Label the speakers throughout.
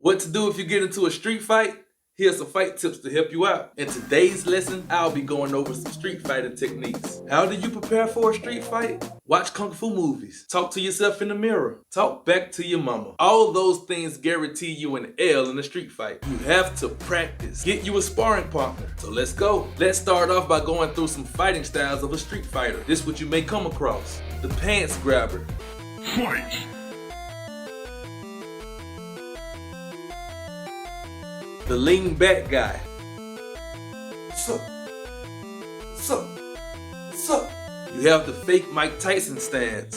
Speaker 1: What to do if you get into a street fight? Here's some fight tips to help you out. In today's lesson, I'll be going over some street fighting techniques. How do you prepare for a street fight? Watch Kung Fu movies. Talk to yourself in the mirror. Talk back to your mama. All those things guarantee you an L in a street fight. You have to practice. Get you a sparring partner. So let's go. Let's start off by going through some fighting styles of a street fighter. This is what you may come across. The pants grabber.
Speaker 2: Fight!
Speaker 1: The lean back guy. Sup. You have the fake Mike Tyson stance.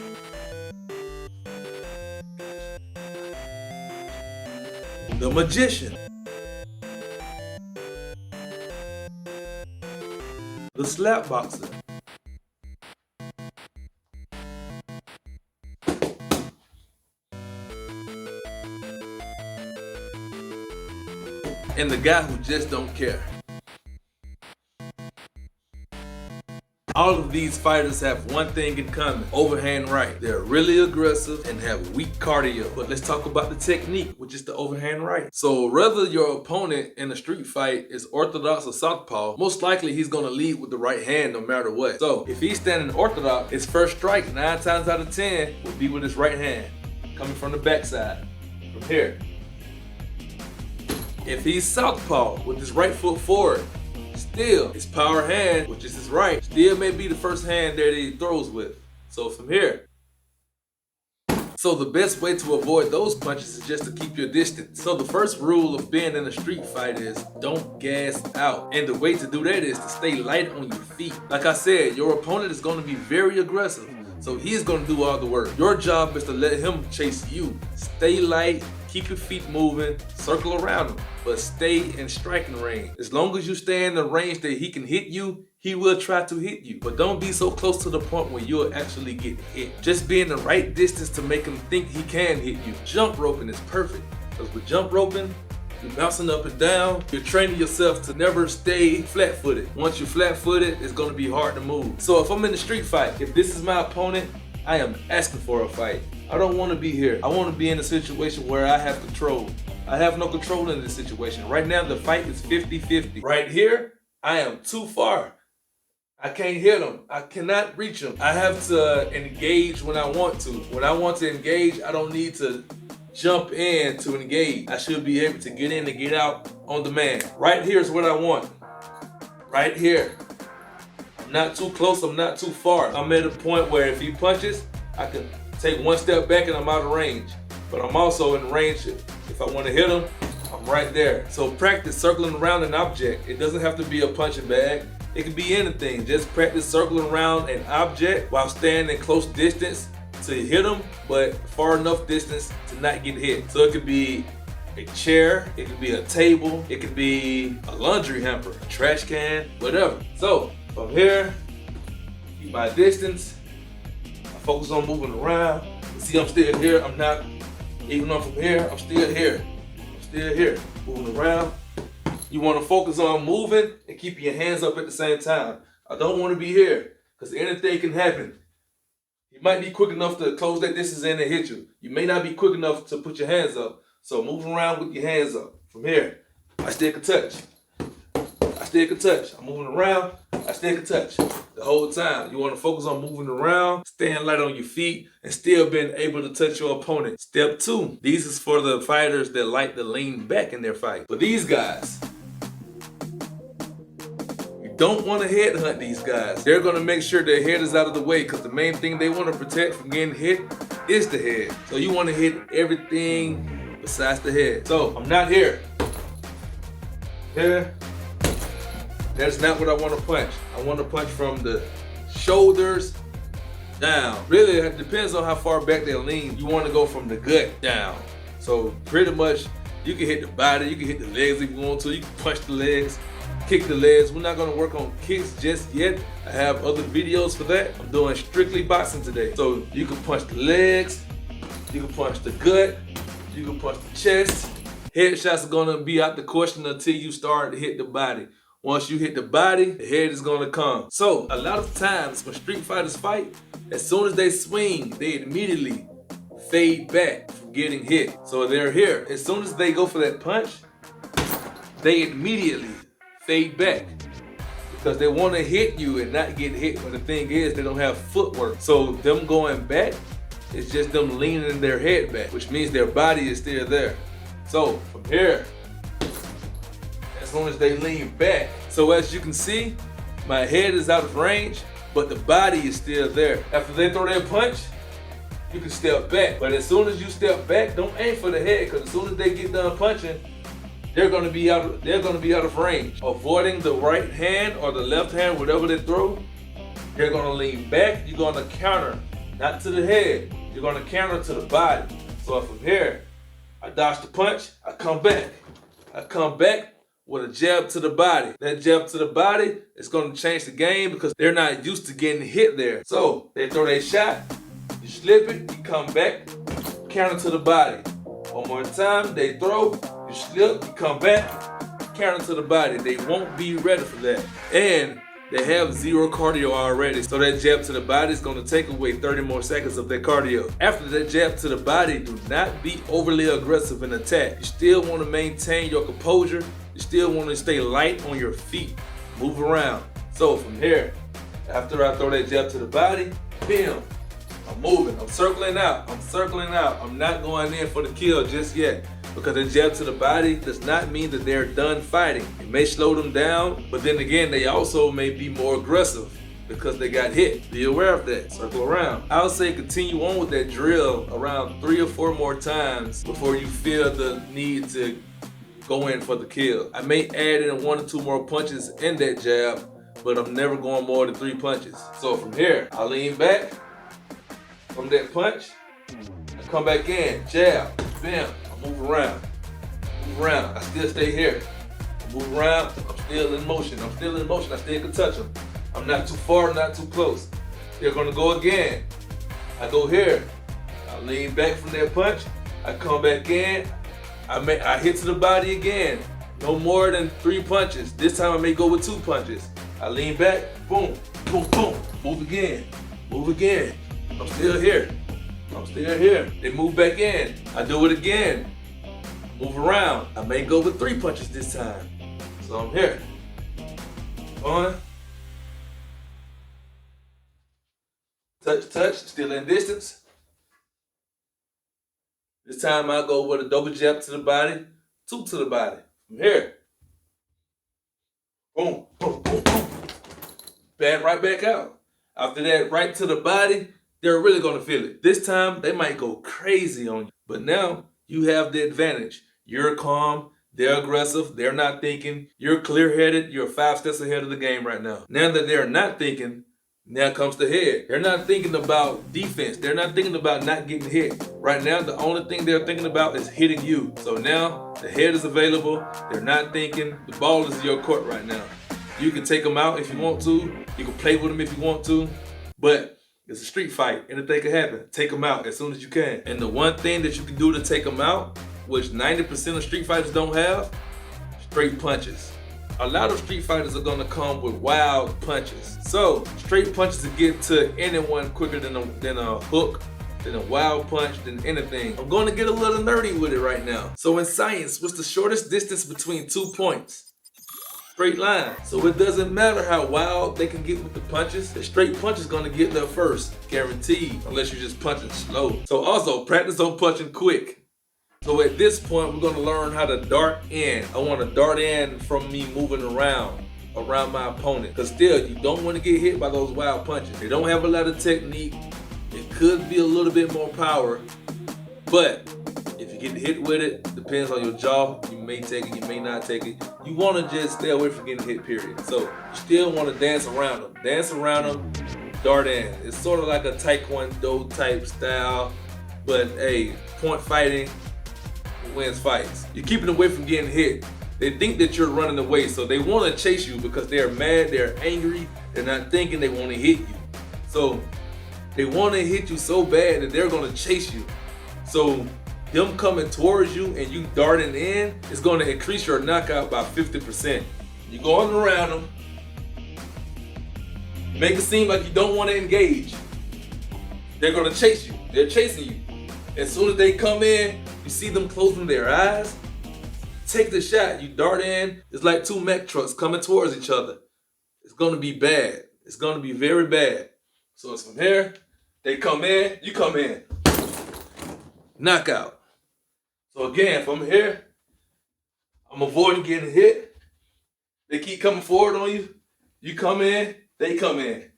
Speaker 1: The magician. The slap boxer. And the guy who just don't care. All of these fighters have one thing in common: overhand right. They're really aggressive and have weak cardio. But let's talk about the technique, which is the overhand right. So whether your opponent in a street fight is orthodox or southpaw, most likely he's gonna lead with the right hand no matter what. So if he's standing orthodox, his first strike 9 times out of 10 will be with his right hand, coming from the backside, from here. If he's southpaw with his right foot forward, still his power hand, which is his right, still may be the first hand that he throws with. So from here. So the best way to avoid those punches is just to keep your distance. So the first rule of being in a street fight is don't gas out. And the way to do that is to stay light on your feet. Like I said, your opponent is going to be very aggressive. So he's going to do all the work. Your job is to let him chase you. Stay light, keep your feet moving, circle around him, but stay in striking range. As long as you stay in the range that he can hit you, he will try to hit you. But don't be so close to the point where you'll actually get hit. Just be in the right distance to make him think he can hit you. Jump roping is perfect, because with jump roping, you're bouncing up and down. You're training yourself to never stay flat-footed. Once you're flat-footed, it's gonna be hard to move. So if I'm in a street fight, if this is my opponent, I am asking for a fight. I don't want to be here. I want to be in a situation where I have control. I have no control in this situation. Right now, the fight is 50-50. Right here, I am too far. I can't hit him. I cannot reach him. I have to engage when I want to. When I want to engage, I don't need to jump in to engage. I should be able to get in and get out on demand. Right here is what I want. Right here. I'm not too close, I'm not too far. I'm at a point where if he punches, I can take one step back and I'm out of range. But I'm also in range. If I want to hit him, I'm right there. So practice circling around an object. It doesn't have to be a punching bag. It can be anything. Just practice circling around an object while staying in close distance to hit them, but far enough distance to not get hit. So it could be a chair, it could be a table, it could be a laundry hamper, a trash can, whatever. So from here, keep my distance. I focus on moving around. See, I'm still here. I'm not, even though I'm from here, I'm still here. I'm still here, moving around. You want to focus on moving and keeping your hands up at the same time. I don't want to be here, because anything can happen. You might be quick enough to close that distance in and hit you. You may not be quick enough to put your hands up. So move around with your hands up. From here, I still can touch. I still can touch. I'm moving around, I still can touch. The whole time, you want to focus on moving around, staying light on your feet, and still being able to touch your opponent. Step 2, these is for the fighters that like to lean back in their fight. For these guys, don't want to headhunt these guys. They're going to make sure their head is out of the way, because the main thing they want to protect from getting hit is the head. So you want to hit everything besides the head. So I'm not here. Here. That's not what I want to punch. I want to punch from the shoulders down. Really, it depends on how far back they lean. You want to go from the gut down. So pretty much, you can hit the body, you can hit the legs if you want to. You can punch the legs, kick the legs. We're not gonna work on kicks just yet. I have other videos for that. I'm doing strictly boxing today. So you can punch the legs, you can punch the gut, you can punch the chest. Headshots are gonna be out the question until you start to hit the body. Once you hit the body, the head is gonna come. So a lot of times when street fighters fight, as soon as they swing, they immediately fade back from getting hit. So they're here. As soon as they go for that punch, they immediately fade back because they want to hit you and not get hit. But the thing is, they don't have footwork. So them going back, it's just them leaning their head back, which means their body is still there. So from here, as soon as they lean back, so as you can see, my head is out of range, but the body is still there. After they throw their punch, you can step back. But as soon as you step back, don't aim for the head, because as soon as they get done punching, they're gonna be out of range. Avoiding the right hand or the left hand, whatever they throw, you're gonna lean back, you're gonna counter, not to the head, you're gonna counter to the body. So from here, I dodge the punch, I come back. I come back with a jab to the body. That jab to the body is gonna change the game because they're not used to getting hit there. So they throw their shot, you slip it, you come back, counter to the body. One more time, they throw, you slip, you come back, counter to the body. They won't be ready for that. And they have zero cardio already, so that jab to the body is going to take away 30 more seconds of their cardio. After that jab to the body, do not be overly aggressive in attack. You still want to maintain your composure. You still want to stay light on your feet. Move around. So from here, after I throw that jab to the body, bam, I'm moving. I'm circling out. I'm not going in for the kill just yet. Because a jab to the body does not mean that they're done fighting. It may slow them down, but then again, they also may be more aggressive because they got hit. Be aware of that. Circle around. I would say continue on with that drill around 3 or 4 more times before you feel the need to go in for the kill. I may add in 1 or 2 more punches in that jab, but I'm never going more than 3 punches. So from here, I lean back from that punch, I come back in, jab, bam. Move around, I still stay here. Move around, I'm still in motion, I still can touch them. I'm not too far, not too close. They're gonna go again. I go here, I lean back from that punch, I come back in, I hit to the body again. No more than 3 punches. This time I may go with 2 punches. I lean back, boom, boom, boom, move again. I'm still here. They move back in. I do it again. Move around. I may go with 3 punches this time. So I'm here. On. Touch, still in distance. This time I go with a double jab to the body, 2 to the body. From here. Boom, boom, boom, boom. Back right back out. After that, right to the body, they're really gonna feel it. This time, they might go crazy on you. But now, you have the advantage. You're calm, they're aggressive, they're not thinking. You're clear-headed, you're 5 steps ahead of the game right now. Now that they're not thinking, now comes the head. They're not thinking about defense. They're not thinking about not getting hit. Right now, the only thing they're thinking about is hitting you. So now, the head is available. They're not thinking. The ball is in your court right now. You can take them out if you want to. You can play with them if you want to. But it's a street fight. Anything can happen. Take them out as soon as you can. And the one thing that you can do to take them out, which 90% of street fighters don't have, straight punches. A lot of street fighters are gonna come with wild punches. So, straight punches to get to anyone quicker than a hook, than a wild punch, than anything. I'm gonna get a little nerdy with it right now. So in science, what's the shortest distance between 2 points? Straight line. So it doesn't matter how wild they can get with the punches, the straight punch is gonna get there first, guaranteed, unless you're just punching slow. So also, practice on punching quick. So at this point, we're gonna learn how to dart in. I wanna dart in from me moving around my opponent. Cause still, you don't wanna get hit by those wild punches. They don't have a lot of technique. It could be a little bit more power, but if you get hit with it, depends on your jaw. You may take it, you may not take it. You wanna just stay away from getting hit, period. So you still wanna dance around them. Dance around them, dart in. It's sort of like a Taekwondo type style, but hey, point fighting wins fights. You're keeping away from getting hit. They think that you're running away, so they want to chase you because they're mad, they're angry, they're not thinking, they want to hit you. So they want to hit you so bad that they're going to chase you. So them coming towards you and you darting in is going to increase your knockout by 50%. You're going around them, make it seem like you don't want to engage. They're going to chase you. They're chasing you. As soon as they come in, you see them closing their eyes, take the shot. You dart in. It's like two mech trucks coming towards each other. It's gonna be bad. It's gonna be very bad. So it's from here. They come in. You come in. Knockout. So again, from here, I'm avoiding getting hit. They keep coming forward on you. You come in. They come in.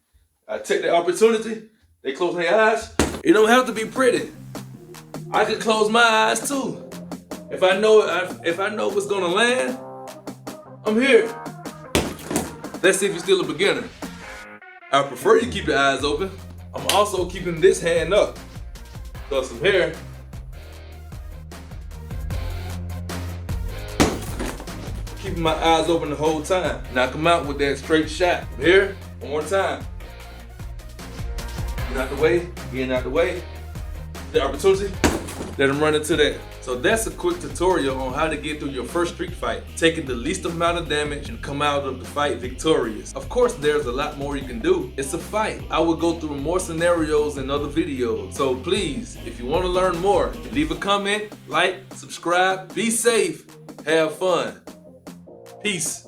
Speaker 1: I take the opportunity. They close their eyes. It don't have to be pretty. I could close my eyes too. If I know what's gonna land, I'm here. Let's see if you're still a beginner. I prefer you keep your eyes open. I'm also keeping this hand up. Because from here, keeping my eyes open the whole time. Knock them out with that straight shot. From here, one more time. Get out the way, getting out the way. The opportunity, let them run into that. So that's a quick tutorial on how to get through your first street fight, taking the least amount of damage and come out of the fight victorious. Of course, there's a lot more you can do. It's a fight. I will go through more scenarios in other videos. So please, if you want to learn more, leave a comment, like, subscribe, be safe, have fun. Peace.